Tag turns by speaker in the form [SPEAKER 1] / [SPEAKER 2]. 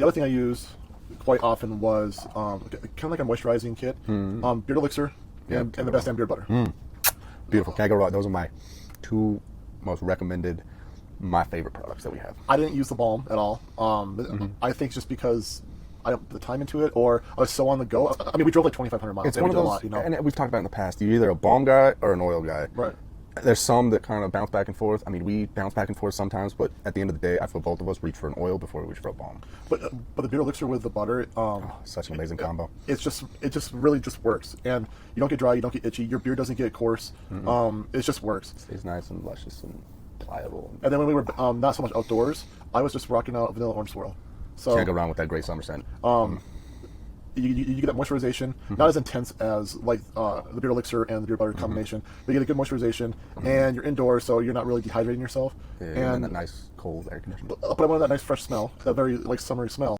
[SPEAKER 1] The other thing I used quite often was kind of like a moisturizing kit, beard elixir and the best damn beard butter.
[SPEAKER 2] Beautiful. Can't go wrong. Those are my two most recommended, my favorite products that we have.
[SPEAKER 1] I didn't use the balm at all. I think just because I don't put the time into it, or I was so on the go. I mean, we drove like 2,500 miles.
[SPEAKER 2] It's one of those,
[SPEAKER 1] a lot, you know?
[SPEAKER 2] and we've talked about in the past, you're either a balm guy or an oil guy.
[SPEAKER 1] Right.
[SPEAKER 2] There's some that kind of bounce back and forth. I mean, we bounce back and forth sometimes, but at the end of the day, I feel both of us reach for an oil before we reach for a balm.
[SPEAKER 1] But the beard elixir with the butter,
[SPEAKER 2] Such an amazing combo.
[SPEAKER 1] it just really just works, and you don't get dry, you don't get itchy, your beard doesn't get coarse. It just works.
[SPEAKER 2] Stays nice and luscious and pliable.
[SPEAKER 1] And then when we were not so much outdoors, I was just rocking out vanilla orange swirl. So
[SPEAKER 2] Can't go wrong with that great summer scent.
[SPEAKER 1] you get that moisturization, not as intense as like the beard elixir and the beard butter combination, but you get a good moisturization, and you're indoors, so you're not really dehydrating yourself.
[SPEAKER 2] And that nice cold air conditioning.
[SPEAKER 1] But I wanted that nice fresh smell, that very like summery smell.